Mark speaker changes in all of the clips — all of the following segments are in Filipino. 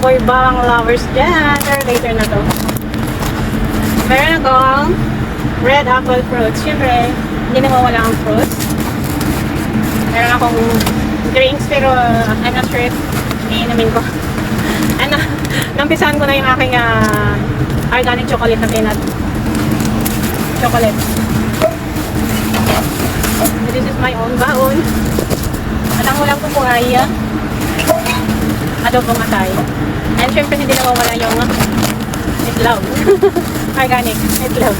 Speaker 1: for bawang lovers dyan. Pero later na to. Meron akong red apple fruits. Siyempre, hindi na mawala ang fruits. Meron akong drinks pero I'm not sure if iinumin ko. Ano, nampisahan ko na yung aking organic chocolate na peanut chocolate. This is my own baon. At ang ulam ko po ay adobong atay. And syempre hindi nawawala yung itlog. Organic itlog.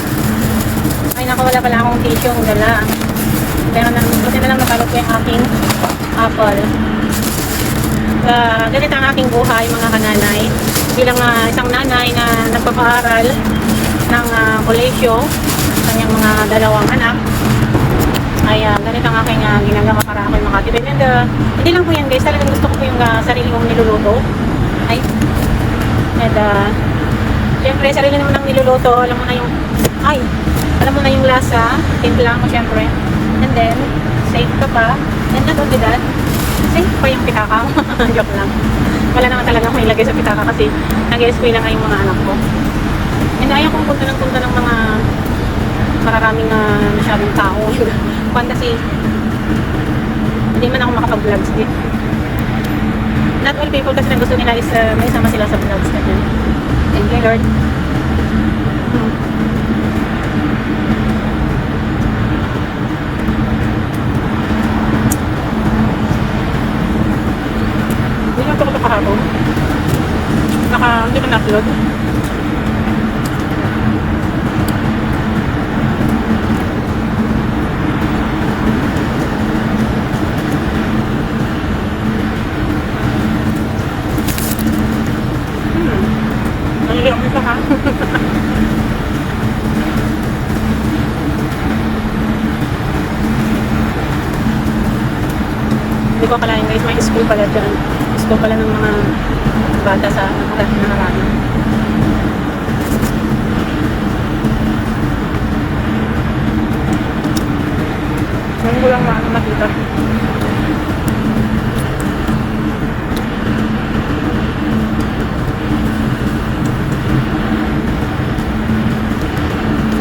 Speaker 1: Ay naku, wala pala akong tissue ang dala. Pero buti na lang nakalot ko yung aking apple. Ganito ang aking buhay mga kananay. Bilang isang nanay na nagpapaaral ng kolehiyo, kanyang mga dalawang anak, ay ganito ang aking ginagawa para ako'y makatipid. And hindi lang po yan guys, talagang gusto ko po yung sarili kong niluluto. Ay, and syempre sarili naman ang niluluto, alam mo na yung lasa, timpla mo syempre. And then, safe ka pa. And not only that, safe pa yung pitaka mo. Joke lang. Wala naman talaga akong ilagay sa pitaka kasi nag-eskway lang yung mga anak ko. And ayaw kong punta ng mga maraming masyadong tao. Kung kasi hindi man ako makapag-vlogs din. Not all people kasi na gusto nila is may sama sila sa vlogs. Thank you Lord. Hindi lang ito ko kahapon. Hindi ko na-upload. Nangyayang isa ha. Hindi ko akalain guys, may school pala dyan. School pala ng mga bata sa nakarami. Ngayon ko lang makita.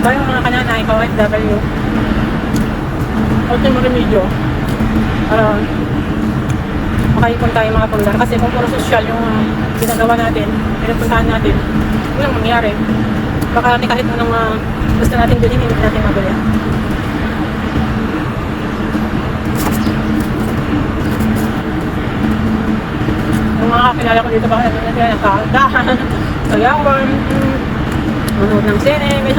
Speaker 1: Tayong mga kananay, OFW, ultimo remedyo para makaipon tayo mga pundar. Kasi kung puro social yung ginagawa natin, pinupuntahan natin, walang mangyari. Baka kahit anong gusto natin bilhin, hindi natin mabili. Yung mga kakilala ko dito, baka natin nakakaldahan, sayawan, manood ng sine, may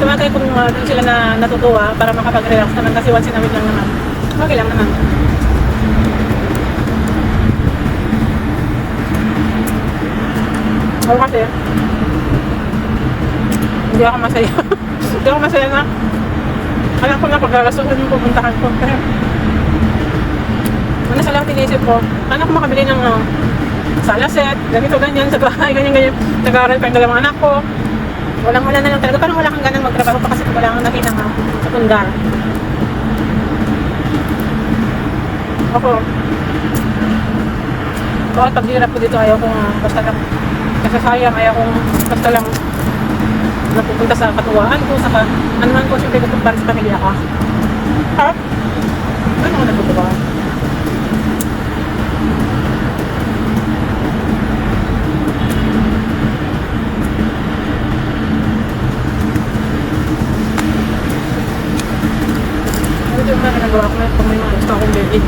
Speaker 1: tumatay kung doon sila na natutuwa para makapag-relax naman kasi once in a week lang naman. Okay lang naman. Ako kasi hindi ako masaya. Hindi ako masaya na alam ko na pag-rasuhan yung pupuntahan ko. Kaya una sa lang tinisip ko, paano ko makabili ng sala set, ganito ganyan sa bahay, ganyan. Nag-aaral pa yung dalawang anak ko. Walang-wala na lang talaga. Parang wala kang ganang magtrabaho pa kasi wala kang nakita sa pundar. Ako, kahit paghirap ko dito, ayaw kong basta lang kasasayang, ayaw kong basta lang napupunta sa katuwaan ko, saka ano man ko, siyempre gusto para sa pamilya ka. Ha? Ano ko natutuwa? Ito yung mga nagawa ko na pag may mga gusto akong baby.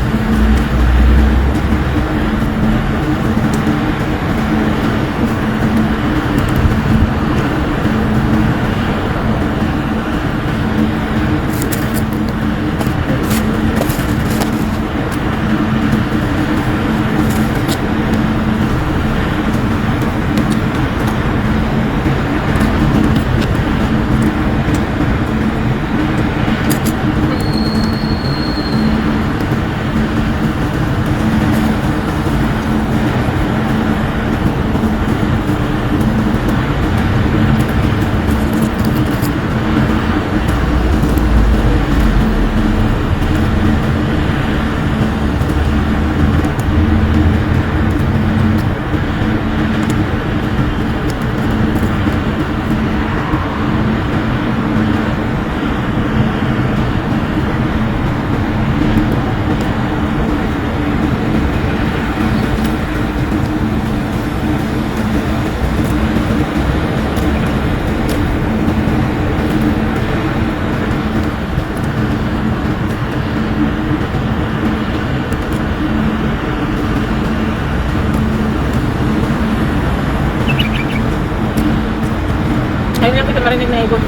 Speaker 1: Ayun lang kita marinig na ibon.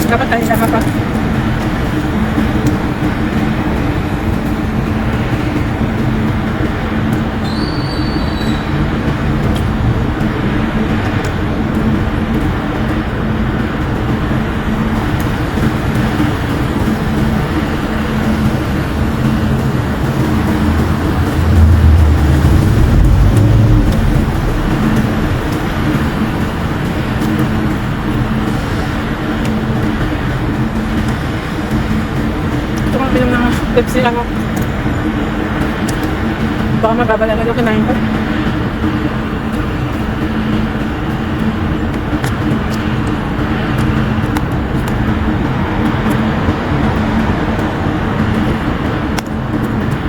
Speaker 1: Dapat tayo sama pa. Pinom ng Pepsi lang ako. Baka magabala na yung kinain ko.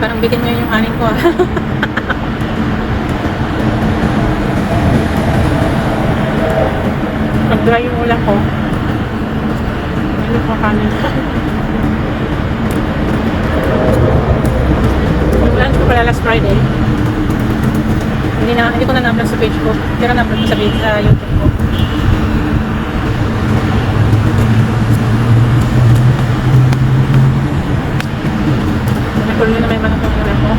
Speaker 1: Parang bitin mo yun yung anin ko ah. Pag-dry yung ulam ko. Ano ko kanin. Plan ko pala last Friday. Hindi ko na na-upload sa page ko. Pero na-upload ko sa YouTube ko. Nakulo na may manok ng ulam ko.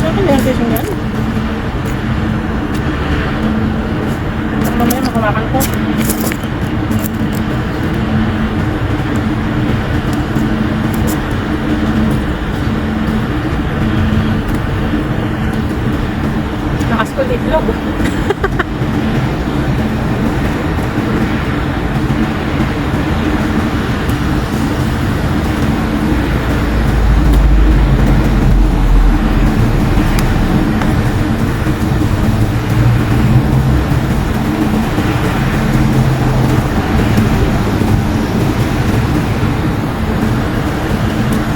Speaker 1: Saan ba yung station yan? Ang mamaya makumakan ko. Nakaskol itlog.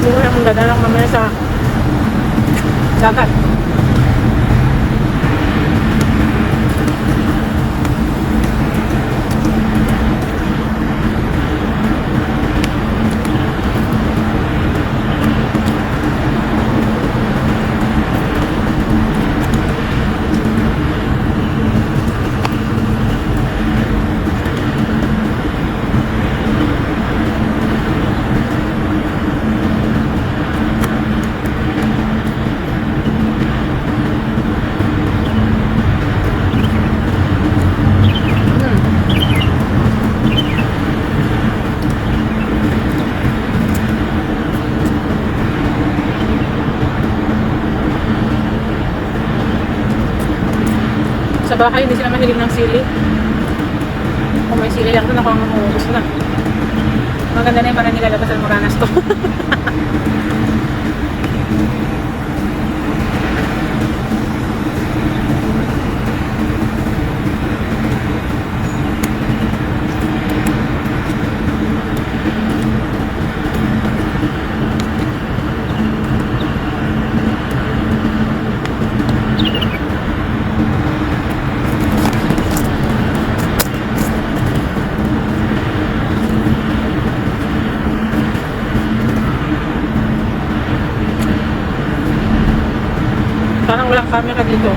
Speaker 1: Siguro akong dadalang mamaya sa dagat. Sa bahay, hindi sila mahilig ng sili. Kung may sili lang doon, ako ang mamuubos na. Maganda na yung parang nilalabas ang maranas to. Parang walang camera dito.